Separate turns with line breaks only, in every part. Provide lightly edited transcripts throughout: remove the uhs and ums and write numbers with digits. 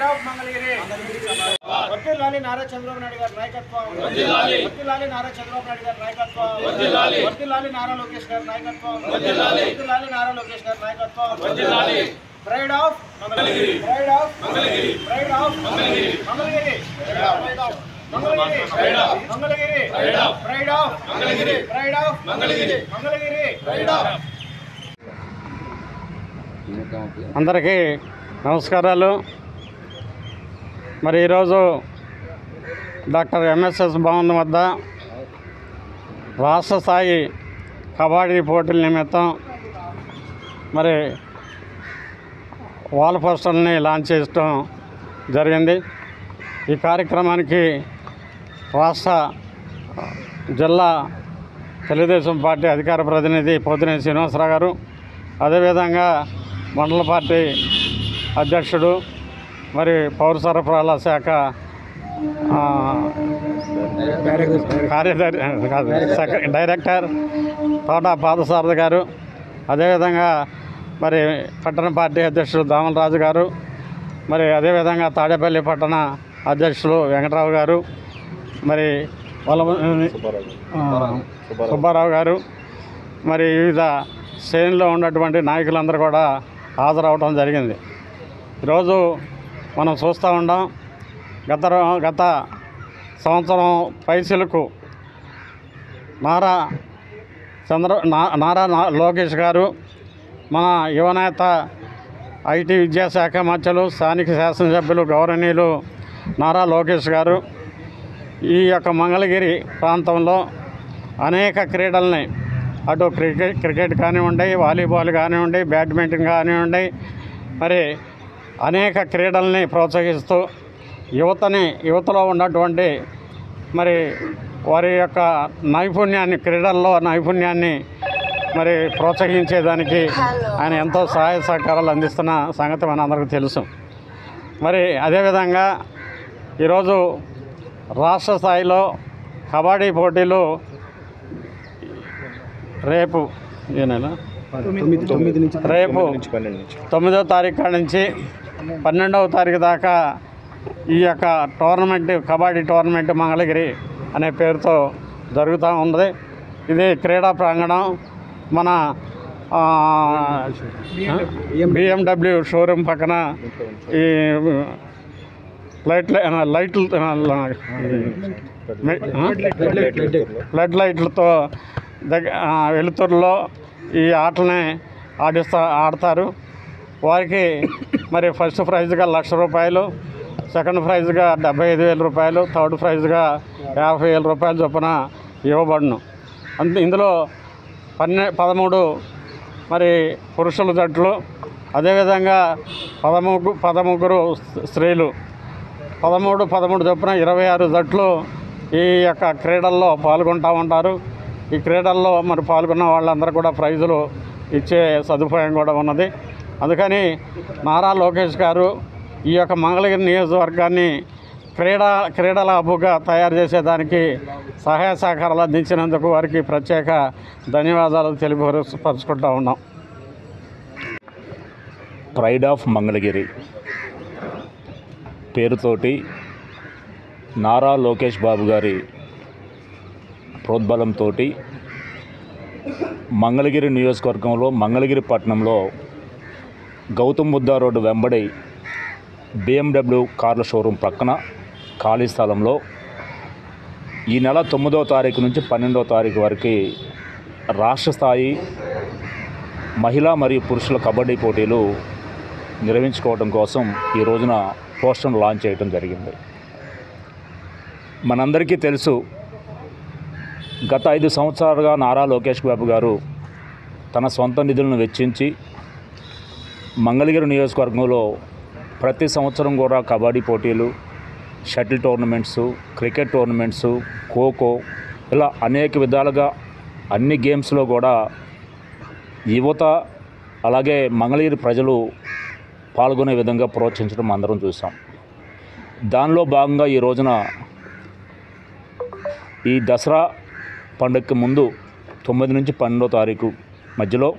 Of Mangalagiri వర్ధిల్లాలి నారా చంద్రబాబు నాయుడు గారి నాయకత్వం వర్ధిల్లాలి నారా చంద్రబాబు నాయుడు గారి నాయకత్వం వర్ధిల్లాలి నారా లోకేష్ గారి నాయకత్వం వర్ధిల్లాలి నారా లోకేష్ గారి నాయకత్వం pride of Mangalagiri pride of Mangalagiri pride of Mangalagiri Mangalagiri pride of Mangalagiri pride of Mangalagiri pride of pride of Mangalagiri pride of Mangalagiri Mangalagiri pride of.
అందరికీ నమస్కారాలు. మరి ఈరోజు డాక్టర్ ఎంఎస్ఎస్ భవన్ వద్ద రాష్ట్ర స్థాయి కబడ్డీ పోటీల నిమిత్తం మరి వాల్ పోస్టర్ని లాంచ్ చేయడం జరిగింది. ఈ కార్యక్రమానికి రాష్ట్ర జిల్లా తెలుగుదేశం పార్టీ అధికార ప్రతినిధి పోతినేని శ్రీనివాసరావు గారు, అదేవిధంగా మండల పార్టీ అధ్యక్షుడు మరి పౌర సరఫరాల శాఖ డైరెక్టర్ తోట పాదసారథి గారు, అదేవిధంగా మరి పట్టణ పార్టీ అధ్యక్షుడు దామలరాజు గారు, మరి అదేవిధంగా తాడేపల్లి పట్టణ అధ్యక్షులు వెంకటరావు గారు, మరి వాళ్ళ సుబ్బారావు గారు, మరి వివిధ శ్రేణుల్లో ఉన్నటువంటి నాయకులందరూ కూడా హాజరవడం జరిగింది. ఈరోజు మనం చూస్తూ ఉన్నాం, గత సంవత్సరం పైసలకు నారా లోకేష్ గారు, మన యువనేత ఐటీ విద్యాశాఖ మంత్రులు స్థానిక శాసనసభ్యులు గౌరవనీయులు నారా లోకేష్ గారు ఈ యొక్క మంగళగిరి ప్రాంతంలో అనేక క్రీడల్ని, అటు క్రికెట్ కానివ్వండి, వాలీబాల్ కానివ్వండి, బ్యాడ్మింటన్ కానివ్వండి, మరి అనేక క్రీడల్ని ప్రోత్సహిస్తూ యువతలో ఉన్నటువంటి మరి వారి యొక్క నైపుణ్యాన్ని, క్రీడల్లో నైపుణ్యాన్ని మరి ప్రోత్సహించేదానికి ఆయన ఎంతో సహాయ సహకారాలు అందిస్తున్న సంగతి మనందరికీ తెలుసు. మరి అదేవిధంగా ఈరోజు రాష్ట్ర స్థాయిలో కబడ్డీ పోటీలు రేపు 9వ తారీఖు నుంచి 12వ తారీఖు దాకా ఈ యొక్క టోర్నమెంట్, కబడ్డీ టోర్నమెంట్ మంగళగిరి అనే పేరుతో జరుగుతూ ఉంది. ఇది క్రీడా ప్రాంగణం మన BMW షోరూమ్ పక్కన ఈ ఫ్లడ్ లైట్లతో వెలుతురులో ఈ ఆటలని ఆడతారు. వారికి మరి ఫస్ట్ ప్రైజ్గా ₹1,00,000, సెకండ్ ప్రైజ్గా ₹75,000, థర్డ్ ప్రైజ్గా ₹50,000 చొప్పున ఇవ్వబడును. ఇందులో 13 మరి పురుషుల జట్లు, అదేవిధంగా 13 స్త్రీలు, 13 చొప్పున 26 జట్లు ఈ యొక్క క్రీడల్లో పాల్గొంటూ ఉంటారు. ఈ క్రీడల్లో మరి పాల్గొన్న వాళ్ళందరూ కూడా ప్రైజులు ఇచ్చే సదుపాయం కూడా ఉన్నది. అందుకని నారా లోకేష్ గారు ఈ యొక్క మంగళగిరి నియోజకవర్గాన్ని క్రీడల హబ్బుగా తయారు చేసేదానికి సహాయ సహకారాలు అందించినందుకు వారికి ప్రత్యేక ధన్యవాదాలు తెలియపరుచుకుంటూ ఉన్నాం.
ప్రైడ్ ఆఫ్ మంగళగిరి పేరుతోటి నారా లోకేష్ బాబు గారి ప్రోద్బలంతో మంగళగిరి నియోజకవర్గంలో మంగళగిరి పట్టణంలో గౌతమ్ బుద్ధ రోడ్డు వెంబడి BMW కార్ల షోరూమ్ పక్కన ఖాళీ స్థలంలో ఈ నెల 9వ తారీఖు నుంచి 12వ తారీఖు వరకు రాష్ట్ర స్థాయి మహిళా మరియు పురుషుల కబడ్డీ పోటీలు నిర్వహించుకోవడం కోసం ఈ రోజున పోస్టర్ను లాంచ్ చేయడం జరిగింది. మనందరికీ తెలుసు, గత 5 సంవత్సరాలుగా నారా లోకేష్ బాబు గారు తన సొంత నిధులను వెచ్చించి మంగళగిరి నియోజకవర్గంలో ప్రతి సంవత్సరం కూడా కబడ్డీ పోటీలు, shuttle tournaments, cricket tournaments, kho kho, ఇలా అనేక విధాలుగా అన్ని గేమ్స్లో కూడా యువత అలాగే మంగళగిరి ప్రజలు పాల్గొనే విధంగా ప్రోత్సహించడం అందరం చూసాం. దానిలో భాగంగా ఈ రోజున ఈ దసరా పండుగకి ముందు 9 నుంచి 12వ తారీఖు మధ్యలో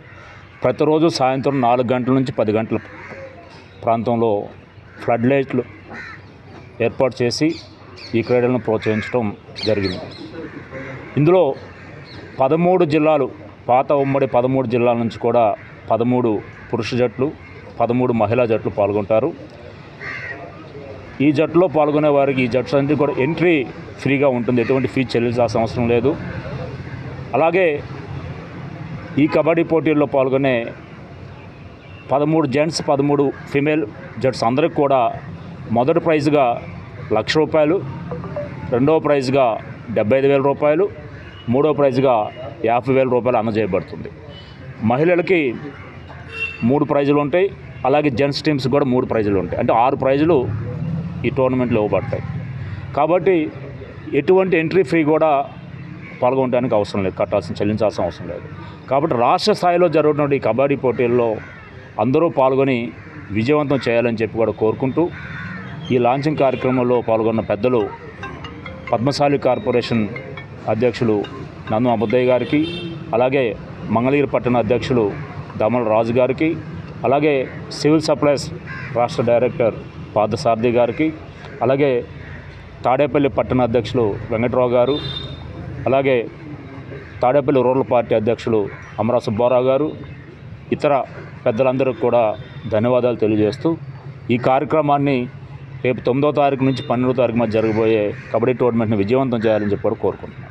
ప్రతిరోజు సాయంత్రం 4 గంటల నుంచి 10 గంటల ప్రాంతంలో ఫ్లడ్ ఏర్పాటు చేసి ఈ క్రీడలను ప్రోత్సహించడం జరిగింది. ఇందులో 13 జిల్లాలు, పాత ఉమ్మడి 13 జిల్లాల నుంచి కూడా 13 పురుష జట్లు, 13 మహిళా జట్లు పాల్గొంటారు. ఈ జట్టులో పాల్గొనే వారికి ఈ జట్టు అన్నింటికీ కూడా ఎంట్రీ ఫ్రీగా ఉంటుంది, ఎటువంటి ఫీజు చెల్లించాల్సిన అవసరం లేదు. అలాగే ఈ కబడ్డీ పోటీల్లో పాల్గొనే 13 జెంట్స్, 13 ఫిమేల్ జట్స్ అందరికి కూడా మొదటి ప్రైజ్గా ₹1,00,000, రెండవ ప్రైజ్గా ₹75,000, మూడవ ప్రైజ్గా ₹50,000 అందజేయబడుతుంది. మహిళలకి 3 ప్రైజులు ఉంటాయి, అలాగే జెంట్స్ టీమ్స్ కూడా 3 ప్రైజులు ఉంటాయి. అంటే 6 ప్రైజులు ఈ టోర్నమెంట్లో ఇవ్వబడతాయి. కాబట్టి ఎటువంటి ఎంట్రీ ఫీ కూడా పాల్గొనడానికి అవసరం లేదు, చెల్లించాల్సిన అవసరం లేదు. కాబట్టి రాష్ట్ర స్థాయిలో జరుగుతున్న ఈ కబడ్డీ పోటీల్లో అందరూ పాల్గొని విజయవంతం చేయాలని చెప్పి కూడా కోరుకుంటూ, ఈ లాంచింగ్ కార్యక్రమంలో పాల్గొన్న పెద్దలు పద్మశాలి కార్పొరేషన్ అధ్యక్షులు నందు అబుద్దయ్య గారికి, అలాగే మంగళగిరి పట్టణ అధ్యక్షులు దమల రాజు గారికి, అలాగే సివిల్ సప్లైస్ రాష్ట్ర డైరెక్టర్ పార్థసారథి గారికి, అలాగే తాడేపల్లి పట్టణ అధ్యక్షులు వెంకటరావు గారు, అలాగే తాడేపల్లి రూరల్ పార్టీ అధ్యక్షులు అమరా సుబ్బారావు గారు, ఇతర పెద్దలందరికీ కూడా ధన్యవాదాలు తెలియజేస్తూ, ఈ కార్యక్రమాన్ని రేపు 9వ తారీఖు నుంచి 12వ తారీఖు మధ్య జరగబోయే కబడ్డీ టోర్నమెంట్ని విజయవంతం చేయాలని చెప్పి కోరుకుంటున్నాను.